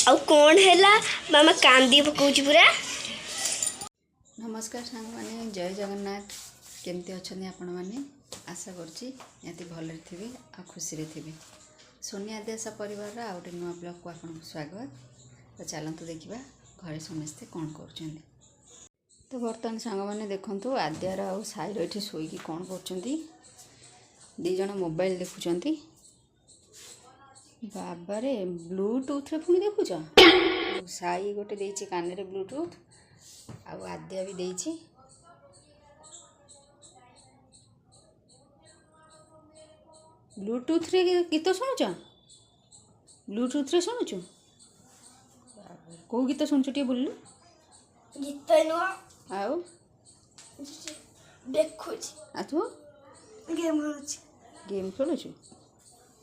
आउ कौन हैला मामा कांदी पकाउची पूरा। नमस्कार सांग माने जय जगन्नाथ केमती अच्छे आपण मैंने आशा करती भल थे आ खुशी थे। सोनी.आद्याशा परिवार आउ गोटे नुआ ब्लॉग को आपन स्वागत। तो चलतु देखा घरे समस्ते कौन कर। तो बर्तमान सांग मैंने देखु आद्यार आउ साईर ये शोक कौन कर दीज मोबाइल देखुं। बाबारे ब्लूटूथ रे पुणी देखुच साई गोटे देछि कान रे ब्लूटूथ आउ आद्या भी देछि। ब्लूटूथ रे गीत शुणुच ब्लूटूथ रे शुणुचु को गीत शुणुचु टे बोलु गीत नो आउ देखुच आ तू गेम खेलुच गेम खेलुचु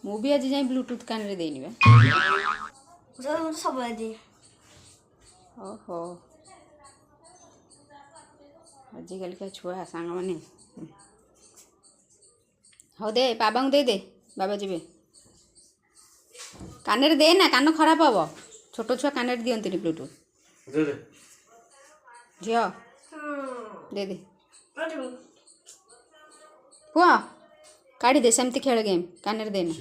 मु भी आज जाए ब्लूटूथ कान रे देनी सब दे। ओहो आजिकल का छुआ सांग माने हो दे बाबा दे बाबा जी कान रे दे ना कान खराब हम छोट छुआ कान रे दियंती ब्लूटूथ झियो दे दे पुआ काढ़ी दे सेमती खेल गेम कान रे देना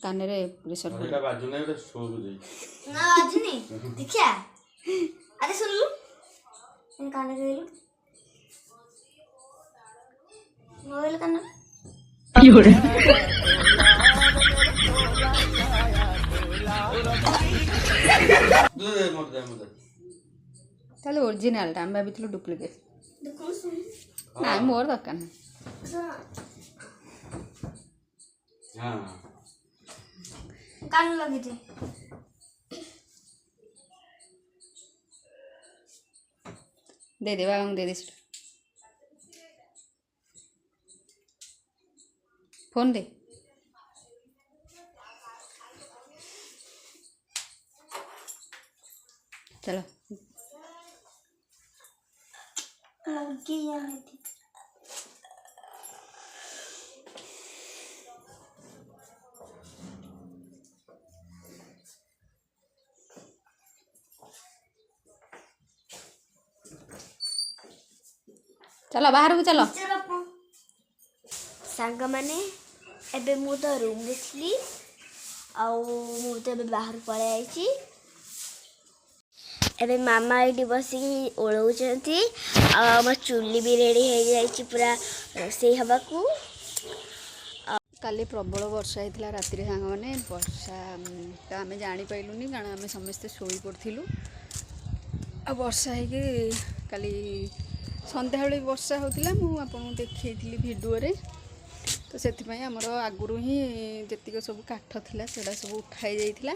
कान रे प्रेशर एटा बाजू नै एटा शो दे ना बाजूनी देखिया अरे सुन लू इन कान रे दे लू मोबाइल कान योरे दे मत ताले ओरिजिनल टा हम भाबितलु डुप्लिकेट देखो सुन ना मोर दरकार ना हां कान लगे दे दे बाबा दे फोन दे चलो लगी यहाँ थी चलो बाहर को चलो सांग माने एबे मु तो रूम देखली आउ मु तो एबे बाहर पळे आइची। एबे मामा एडी बसी ओळौचंती आ हम चुल्ली भी रेडी हो जाइची पूरा रोसई हवा को। काली प्रबल वर्षा होता राति सांग मैंने वर्षा तो आम जापारूनी कारण आम समस्ते शोई पड़ू आ वर्षा है काली संध्या बेले वर्षा होता मुझे देखी भिडियो तो से आमर आगुरी ही जी सब काठ थिला सेटा सब उठाई जाइथिला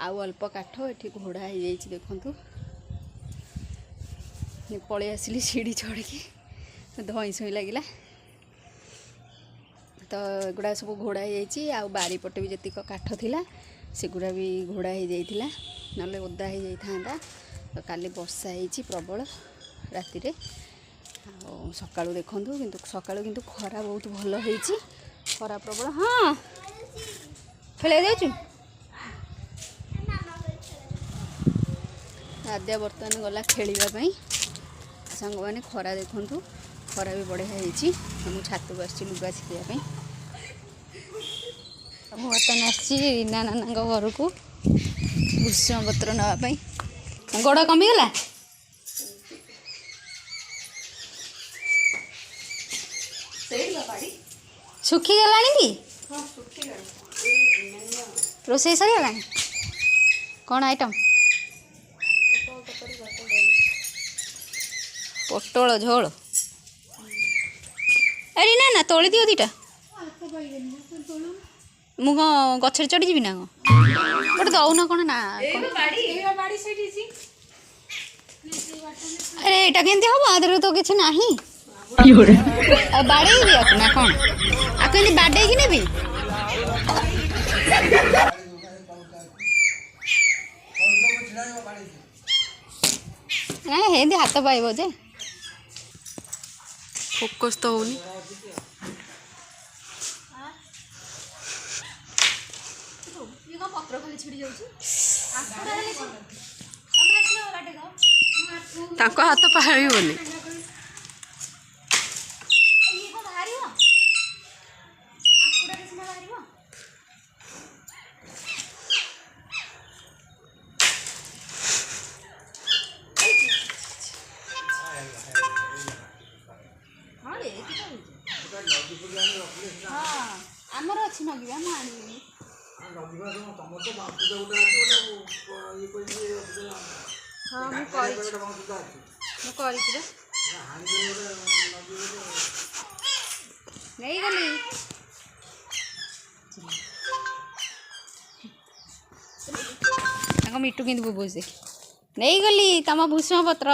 आउ अल्प काठ ये घोड़ा हो जाइए देखु पलि आसिली सीढ़ी चढ़ी धई सई लगिला तो गुड़ा सब घोड़ा हो बारी पटे भी जी काठ थिला सेगुड़ा भी घोड़ा हो जाइथिला नले ओदा हो जाइथा। तो काली वर्षा होती प्रबल राति रे सका देखु किंतु सका किंतु खरा बहुत भल होती खरा प्रबल। हाँ खेल जाऊँ आद्या बर्तमान गला खेलवाई सांग मैंने खरा देखु खरा भी बढ़िया होती मुझे छात को आसी लुगा शिखापी मुझे बर्तमान आसी रीना नाना घर को भूषण पत्र नापी गोड़ कमिगला सुखी गलानी कि रोसई सरीगला कौन आइटम पोटल झोल अरे ना ना तोली दियो दीटा मु गछरे चढ़ी जीवी ना गोटे दौन कौन ना अरे एटा केमती हम आदर तो किसी ना बाड़े दिया ना कौन आपको बाडे कि नेबी ना हेंदी हाथ पाइब जे फोकस तो होनी ତାଙ୍କ ହାତ ପାଳିବନି। ଆମର ଅଛି ନଗିବା ମୁଁ ଆଣିବିନି। ହଁ ମୁଁ କରିଛି ନେଇଗଲି। ତାଙ୍କ ମିଟୁ କେମିତି ବୋବଉଛି ନେଇଗଲି ତମ ଭୂଷଣ ପତ୍ର।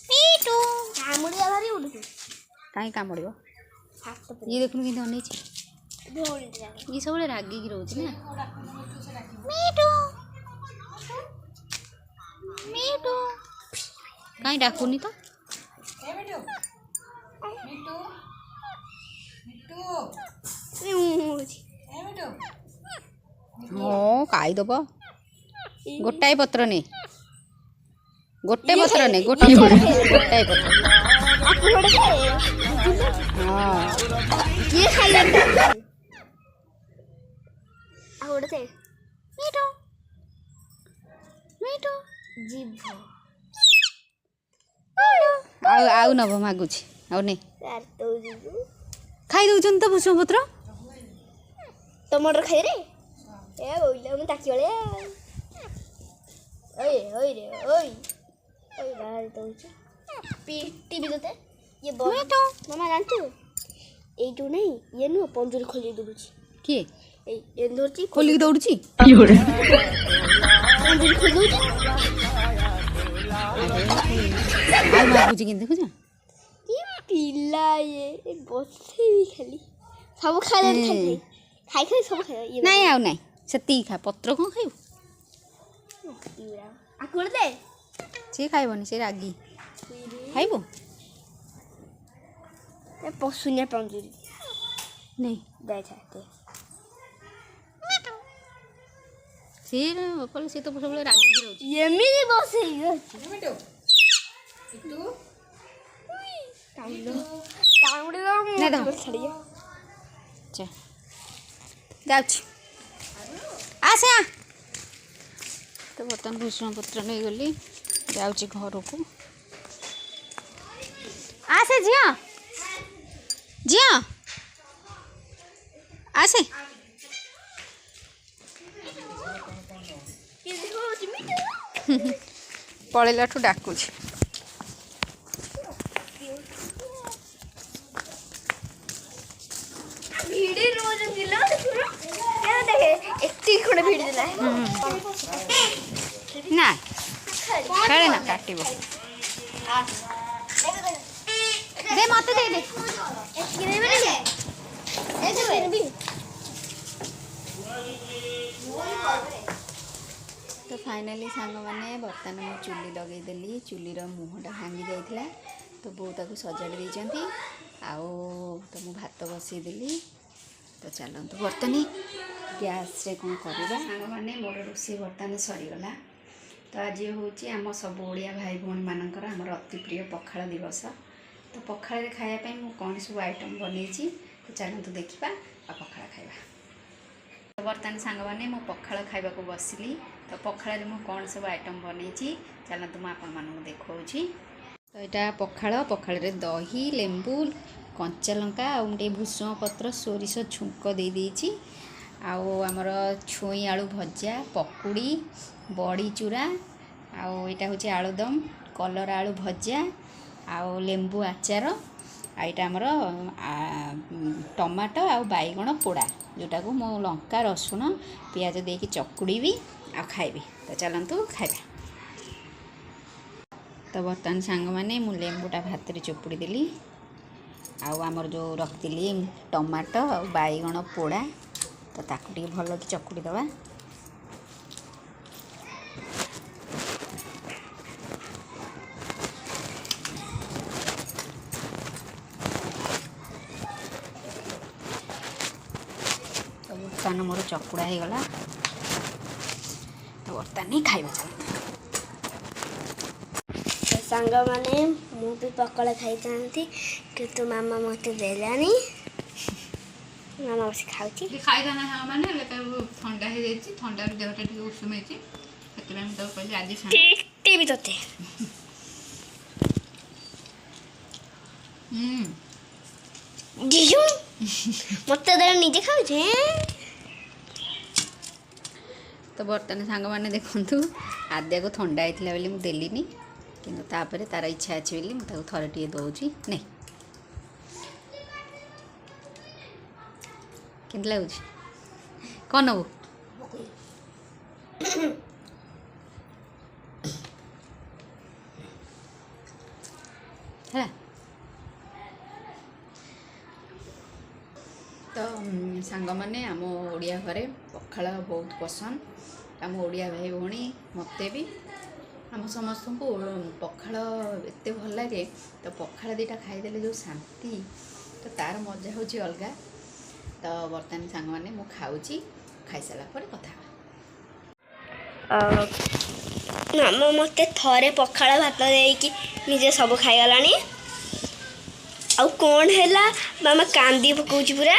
ମିଟୁ କାମୁଡ଼ିବା ଭାରି ଉଠୁଛୁ। କାହିଁ କାମୁଡ଼ିବ? ଇଏ ଦେଖୁନୁ କେମିତି ଅନେଇଛି। ଇଏ ସବୁବେଳେ ରାଗିକି ରହୁଛି ନା। ମିଟୁ ମିଟୁ କାହିଁ ଡାକୁନି ତ? ହଁ ଖାଇଦବ। ଗୋଟାଏ ପତ୍ର ନେ, ଗୋଟେ ପତ୍ର ନେ, ଗୋଟାଏ ପତ୍ର। ହଁ କିଏ ଖାଇଲାନି? ଆଉ ଗୋଟେ ମିଟୁ ମିଟୁ ଜିଭ ଆଉ ନବ ମାଗୁଛି। ଆଉ ନେ ଖାଇ ଦଉଛନ୍ତି ତ ଭୂଷଣ ପତ୍ର। ଟମାଟର ଖାଇରେ ଏ ବୋଇଲା ମୁଁ ତାକି ଭଳିଆ ଓଇ ଓଇ ରେ ଓଇ ଓଇ ବାହାରି ଦଉଛି ପିଟି ବି ତତେ ଇଏ ମାମା ଜାଣିଛୁ ଏଇଠୁ ନାହିଁ ଇଏ ନୁହଁ ପଞ୍ଜୁରୀ ଖୋଲି ଦଉଡୁଛି। କିଏ? ଏଇ ଧରୁଛି ଖୋଲିକି ଦୌଡୁଛି। ପଞ୍ଜୁରୀ ଖୋଲି ଦଉଛି। ଆଉ ମାଗୁଛି କେମିତି ଦେଖୁଛ? କି ପିଲା ଇଏ ବସେଇବି ଖାଲି ସବୁ ଖାଇଲାଣି। ଖାଇ ଖାଇ ସବୁ ଖାଇବା। ନାଇଁ ଆଉ ନାଇଁ ସେତିକି ଖା। ପତ୍ର କ'ଣ ଖାଇବୁ? ଆକୁ ଦେ। ସିଏ ଖାଇବନି, ସେ ରାଗି। ଖାଇବୁ ପଶୁନିଆ ପଞ୍ଜୁରୀ ନେଇ ଦେ। ସିଏ ତ ସବୁବେଳେ ରାଗିକି ରହୁଛି। ଏମିତି ବସେଇ ଯାଉଛି ଆସେ। ତ ବର୍ତ୍ତମାନ ଭୂଷଣ ପତ୍ର ନେଇଗଲି, ଯାଉଛି ଘରକୁ। ଆସେ ଝିଅ, ଝିଅ ଆସେ। ପଳେଇଲାଠୁ ଡାକୁଛି। ନା ଖେଳେ ନା କାଟିବ। ଦେ ମତେ ଦେ। ତ ଫାଇନାଲି ସାଙ୍ଗମାନେ ବର୍ତ୍ତମାନ ମୁଁ ଚୁଲି ଲଗେଇଦେଲି। ଚୁଲିର ମୁହଁଟା ଭାଙ୍ଗି ଯାଇଥିଲା, ତ ବୋଉ ତାକୁ ସଜାଡ଼ି ଦେଇଛନ୍ତି। ଆଉ ତ ମୁଁ ଭାତ ବସେଇଦେଲି। ତ ଚାଲନ୍ତୁ ବର୍ତ୍ତମାନ ଗ୍ୟାସ୍ରେ କ'ଣ କରିବା। ସାଙ୍ଗମାନେ ମୋର ରୋଷେଇ ବର୍ତ୍ତମାନ ସରିଗଲା। ତ ଆଜି ହେଉଛି ଆମ ସବୁ ଓଡ଼ିଆ ଭାଇ ଭଉଣୀମାନଙ୍କର ଆମର ଅତି ପ୍ରିୟ ପଖାଳ ଦିବସ। ତ ପଖାଳରେ ଖାଇବା ପାଇଁ ମୁଁ କ'ଣ ସବୁ ଆଇଟମ୍ ବନେଇଛି, ତ ଚାଲନ୍ତୁ ଦେଖିବା ଆଉ ପଖାଳ ଖାଇବା। ତ ବର୍ତ୍ତମାନ ସାଙ୍ଗମାନେ ମୁଁ ପଖାଳ ଖାଇବାକୁ ବସିଲି। ତ ପଖାଳରେ ମୁଁ କ'ଣ ସବୁ ଆଇଟମ୍ ବନେଇଛି ଚାଲନ୍ତୁ ମୁଁ ଆପଣମାନଙ୍କୁ ଦେଖାଉଛି। ତ ଏଇଟା ପଖାଳରେ ଦହି, ଲେମ୍ବୁ, କଞ୍ଚାଲଙ୍କା ଆଉ ଟିକେ ଭୂଷଣ ପତ୍ର, ସୋରିଷ ଛୁଙ୍କ ଦେଇଦେଇଛି। ଆଉ ଆମର ଛୁଇଁ ଆଳୁ ଭଜା, ପକୁଡ଼ି, ବଡ଼ି ଚୁରା, ଆଉ ଏଇଟା ହେଉଛି ଆଳୁଦମ୍, କଲରା ଆଳୁ ଭଜା, ଆଉ ଲେମ୍ବୁ ଆଚାର, ଆଉ ଏଇଟା ଆମର ଟମାଟୋ ଆଉ ବାଇଗଣ ପୋଡ଼ା, ଯେଉଁଟାକୁ ମୁଁ ଲଙ୍କା, ରସୁଣ, ପିଆଜ ଦେଇକି ଚକୁଡ଼ିବି ଆଉ ଖାଇବି। ତ ଚାଲନ୍ତୁ ଖାଇବା। ତ ବର୍ତ୍ତମାନ ସାଙ୍ଗମାନେ ମୁଁ ଲେମ୍ବୁଟା ଭାତରେ ଚୋପୁଡ଼ି ଦେଲି। ଆଉ ଆମର ଯେଉଁ ରଖିଥିଲି ଟମାଟୋ ଆଉ ବାଇଗଣ ପୋଡ଼ା, ତ ତାକୁ ଟିକେ ଭଲକି ଚକୁଡ଼ି ଦେବା। ତ ବର୍ତ୍ତମାନ ମୋର ଚକୁଡ଼ା ହେଇଗଲା। तो बर्तमान खाଇବା ଚାଲନ୍ତୁ। ସାଙ୍ଗମାନେ ମୁଁ ବି ପକୋଡ଼ା ଖାଇଥାନ୍ତି କିନ୍ତୁ ମାମା ମୋତେ ଦେଲାନି। ମାମା ବସି ଖାଉଛି। ଖାଇଥାନ୍ତା ସାଙ୍ଗମାନେ ହେଲେ ତାକୁ ଥଣ୍ଡା ହେଇଯାଇଛି, ଥଣ୍ଡାରୁ ଦେହଟା ଟିକେ ଉଷୁମ ହେଇଛି, ସେଥିପାଇଁ ମୁଁ ତାକୁ କହିଲି ଆଜି ଟିଭି ତତେ ମୋତେ ଦେଲେ ନିଜେ ଖାଉଛି। ତ ବର୍ତ୍ତମାନ ସାଙ୍ଗମାନେ ଦେଖନ୍ତୁ ଆଦ୍ୟାକୁ ଥଣ୍ଡା ହେଇଥିଲା ବୋଲି ମୁଁ ଦେଲିନି, କିନ୍ତୁ ତାପରେ ତାର ଇଚ୍ଛା ଅଛି ବୋଲି ମୁଁ ତାକୁ ଥରେ ଟିକେ ଦେଉଛି। ନାଇଁ କେମିତି ଲାଗୁଛି କ'ଣ ନେବୁ? ହେଲା ତ ସାଙ୍ଗମାନେ ଆମ ଓଡ଼ିଆ ଘରେ ପଖାଳ ବହୁତ ପସନ୍ଦ। ଆମ ଓଡ଼ିଆ ଭାଇ ଭଉଣୀ ମୋତେ ବି ଆମ ସମସ୍ତଙ୍କୁ ପଖାଳ ଏତେ ଭଲ ଲାଗେ। ତ ପଖାଳ ଦୁଇଟା ଖାଇଦେଲେ ଯେଉଁ ଶାନ୍ତି, ତ ତା'ର ମଜା ହେଉଛି ଅଲଗା। ତ ବର୍ତ୍ତମାନ ସାଙ୍ଗମାନେ ମୁଁ ଖାଉଛି, ଖାଇସାରିଲା ପରେ କଥା ହେବା। ମାମା ମୋତେ ଥରେ ପଖାଳ ଭାତ ଦେଇକି ନିଜେ ସବୁ ଖାଇଗଲାଣି। ଆଉ କ'ଣ ହେଲା ମାମା କାନ୍ଦି ପକାଉଛି ପୁରା।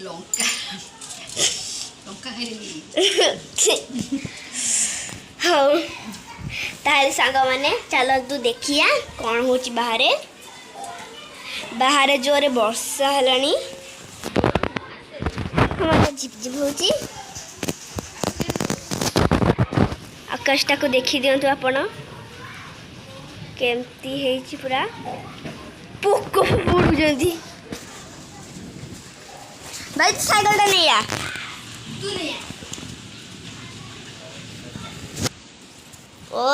ଲଙ୍କା ଖାଇଦେଲି। ହଉ ତାହେଲେ ସାଙ୍ଗମାନେ ଚାଲନ୍ତୁ ଦେଖିବା କ'ଣ ହେଉଛି ବାହାରେ। ବାହାରେ ଜୋରେ ବର୍ଷା ହେଲାଣି, ଝିପଝିପ ହେଉଛି। ଆକାଶଟାକୁ ଦେଖିଦିଅନ୍ତୁ ଆପଣ, କେମିତି ହେଇଛି, ପୁରା ପୋକ ପଡ଼ୁଛନ୍ତି। ଭାଇ ସାଇକେଲଟା ନେଇଆ। ଓ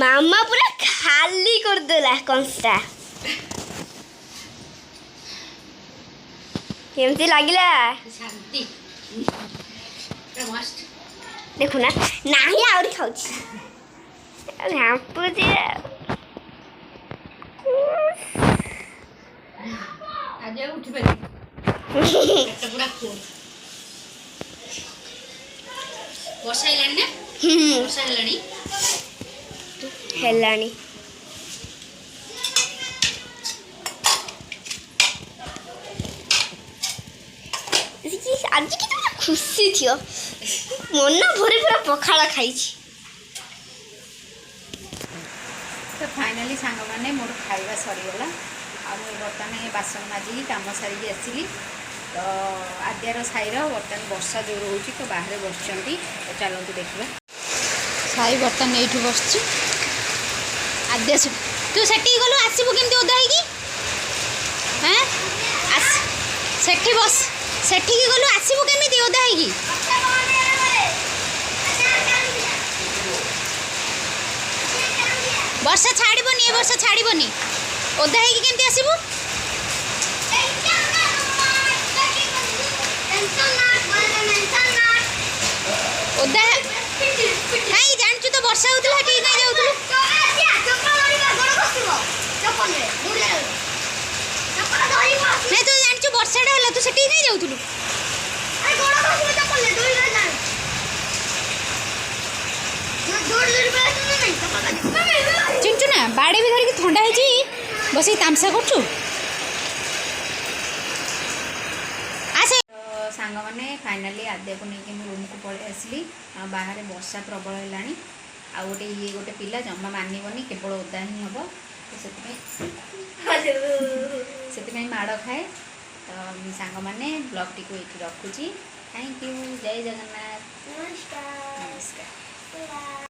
ମାମା ପୁରା ଖାଲି କରିଦେଲା କଂସା। କେମିତି ଲାଗିଲା? ଶାନ୍ତି ଦେଖୁନା ନାହିଁ ଆହୁରି ଖାଉଛି, ଘାମ୍ପୁଛି। ଆଜି ଆଉ ଉଠିପାରିବି ବର୍ଷା ହେଲାଣି ନା? ବର୍ଷା ହେଲାଣି ହେଲାଣି। ଆଜି କେତେ ଖୁସି ଥିବ, ମନ ଭରି ପୁରା ପଖାଳ ଖାଇଛି। ତ ଫାଇନାଲି ସାଙ୍ଗମାନେ ମୋର ଖାଇବା ସରିଗଲା। ଆଉ ମୁଁ ବର୍ତ୍ତମାନ ବାସନ ମାଜିକି କାମ ସାରିକି ଆସିଲି। ତ ଆଦ୍ୟାର ସାଇର ବର୍ତ୍ତମାନ ବର୍ଷା ଜୋର ହେଉଛି, ତ ବାହାରେ ବସିଛନ୍ତି। ତ ଚାଲନ୍ତୁ ଦେଖିବା। ସାଇ ବର୍ତ୍ତମାନ ଏଇଠି ବସିଛି। ଆଦ୍ୟା ତୁ ସେଠିକି ଗଲୁ, ଆସିବୁ କେମିତି ଓଦା ହେଇକି? ହଁ ସେଠି ବସ, ସେଠିକି ଗଲୁ ଆସିବୁ କେମିତି ଓଦା ହେଇକି? ବର୍ଷା ଛାଡ଼ିବନି, ଏ ବର୍ଷା ଛାଡ଼ିବନି। ଓଦା ହେଇକି କେମିତି ଆସିବୁ? ଓଦା କାଇଁ ଜାଣିଛୁ ତ ବର୍ଷା ହଉଥିଲା, ସେଠିକି କାଇଁ ଯାଉଥିଲୁ? ନାଇଁ ତୁ ଜାଣିଛୁ ବର୍ଷାଟା ହେଲା, ତୁ ସେଠିକି କାଇଁ ଯାଉଥିଲୁ? ଚିଞ୍ଚୁ ନା ବାଡ଼େ ବି ଧରିକି ଥଣ୍ଡା ହେଇଛି, ବସିକି ତାମସା କରୁଛୁ। ଆସେ ସାଙ୍ଗମାନେ ଫାଇନାଲି ଆଦ୍ୟାକୁ ନେଇକି ମୁଁ ରୁମ୍କୁ ପଳେଇ ଆସିଲି। ଆଉ ବାହାରେ ବର୍ଷା ପ୍ରବଳ ହେଲାଣି। ଆଉ ଗୋଟେ ପିଲା ଜମା ମାନିବନି, କେବଳ ଓଦା ହିଁ ହେବ। ତ ସେଥିପାଇଁ ମାଡ଼ ଖାଏ। ତ ସାଙ୍ଗମାନେ ବ୍ଲଗ୍ଟିକୁ ଏଇଠି ରଖୁଛି। Thank you. ଜୟ ଜଗନ୍ନାଥ। ନମସ୍କାର।